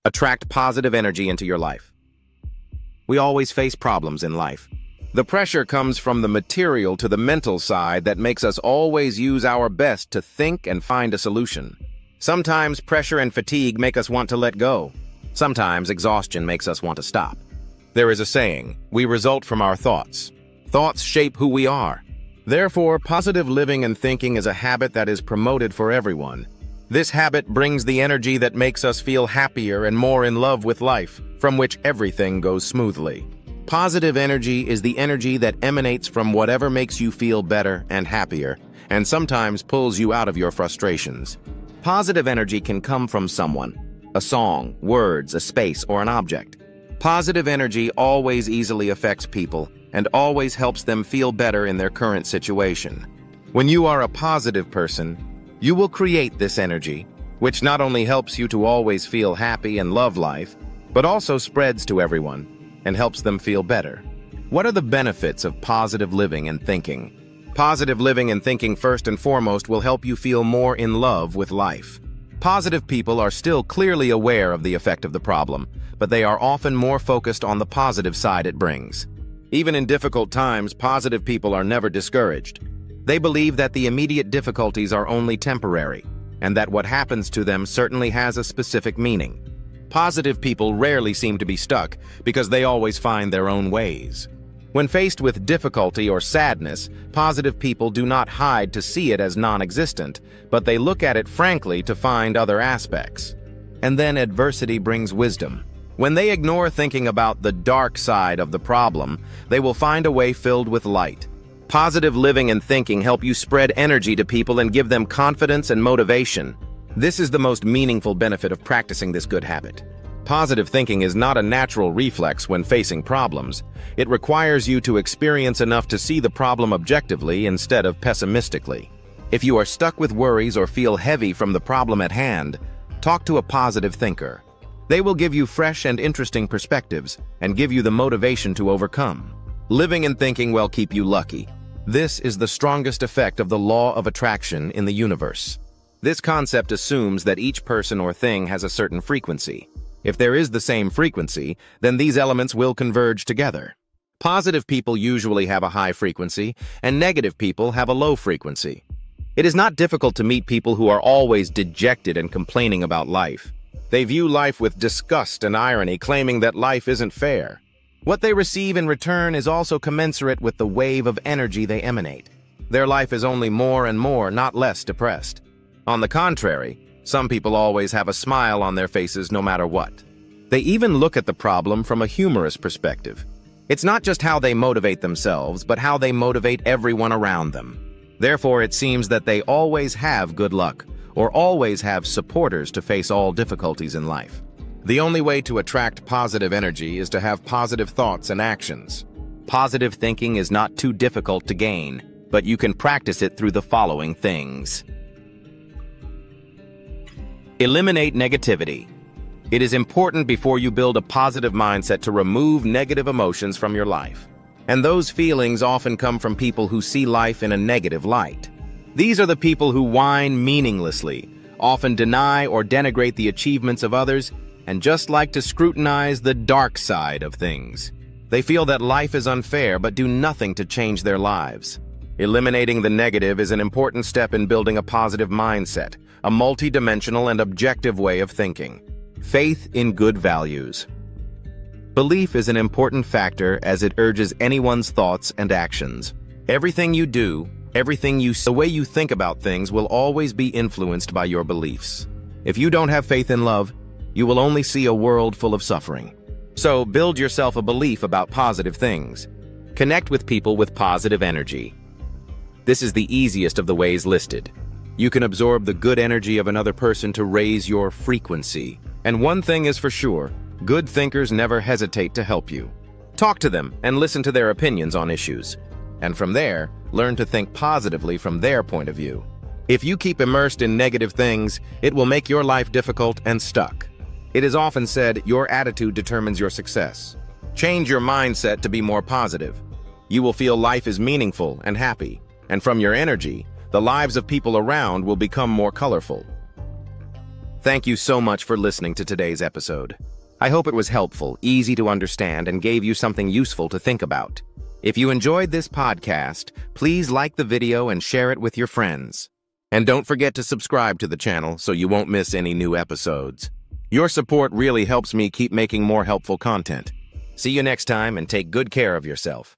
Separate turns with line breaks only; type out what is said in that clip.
Attract positive energy into your life. We always face problems in life. The pressure comes from the material to the mental side that makes us always use our best to think and find a solution. Sometimes pressure and fatigue make us want to let go. Sometimes exhaustion makes us want to stop. There is a saying, we result from our thoughts. Thoughts shape who we are. Therefore, positive living and thinking is a habit that is promoted for everyone. This habit brings the energy that makes us feel happier and more in love with life, from which everything goes smoothly. Positive energy is the energy that emanates from whatever makes you feel better and happier, and sometimes pulls you out of your frustrations. Positive energy can come from someone, a song, words, a space, or an object. Positive energy always easily affects people and always helps them feel better in their current situation. When you are a positive person, you will create this energy, which not only helps you to always feel happy and love life, but also spreads to everyone and helps them feel better. What are the benefits of positive living and thinking? Positive living and thinking first and foremost will help you feel more in love with life. Positive people are still clearly aware of the effect of the problem, but they are often more focused on the positive side it brings. Even in difficult times, positive people are never discouraged. They believe that the immediate difficulties are only temporary, and that what happens to them certainly has a specific meaning. Positive people rarely seem to be stuck because they always find their own ways. When faced with difficulty or sadness, positive people do not hide to see it as non-existent, but they look at it frankly to find other aspects. And then adversity brings wisdom. When they ignore thinking about the dark side of the problem, they will find a way filled with light. Positive living and thinking help you spread energy to people and give them confidence and motivation. This is the most meaningful benefit of practicing this good habit. Positive thinking is not a natural reflex when facing problems. It requires you to experience enough to see the problem objectively instead of pessimistically. If you are stuck with worries or feel heavy from the problem at hand, talk to a positive thinker. They will give you fresh and interesting perspectives and give you the motivation to overcome. Living and thinking will keep you lucky. This is the strongest effect of the law of attraction in the universe. This concept assumes that each person or thing has a certain frequency. If there is the same frequency, then these elements will converge together. Positive people usually have a high frequency, and negative people have a low frequency. It is not difficult to meet people who are always dejected and complaining about life. They view life with disgust and irony, claiming that life isn't fair. What they receive in return is also commensurate with the wave of energy they emanate. Their life is only more and more, not less, depressed. On the contrary, some people always have a smile on their faces no matter what. They even look at the problem from a humorous perspective. It's not just how they motivate themselves, but how they motivate everyone around them. Therefore, it seems that they always have good luck, or always have supporters to face all difficulties in life. The only way to attract positive energy is to have positive thoughts and actions. Positive thinking is not too difficult to gain, but you can practice it through the following things. Eliminate negativity. It is important before you build a positive mindset to remove negative emotions from your life. And those feelings often come from people who see life in a negative light. These are the people who whine meaninglessly, often deny or denigrate the achievements of others, and just like to scrutinize the dark side of things. They feel that life is unfair but do nothing to change their lives. Eliminating the negative is an important step in building a positive mindset, a multidimensional and objective way of thinking. Faith in good values. Belief is an important factor as it urges anyone's thoughts and actions. Everything you do, the way you think about things will always be influenced by your beliefs. If you don't have faith in love, you will only see a world full of suffering. So build yourself a belief about positive things. Connect with people with positive energy. This is the easiest of the ways listed. You can absorb the good energy of another person to raise your frequency. And one thing is for sure, good thinkers never hesitate to help you. Talk to them and listen to their opinions on issues. And from there, learn to think positively from their point of view. If you keep immersed in negative things, it will make your life difficult and stuck. It is often said, your attitude determines your success. Change your mindset to be more positive. You will feel life is meaningful and happy, and from your energy, the lives of people around will become more colorful. Thank you so much for listening to today's episode. I hope it was helpful, easy to understand, and gave you something useful to think about. If you enjoyed this podcast, please like the video and share it with your friends. And don't forget to subscribe to the channel so you won't miss any new episodes. Your support really helps me keep making more helpful content. See you next time and take good care of yourself.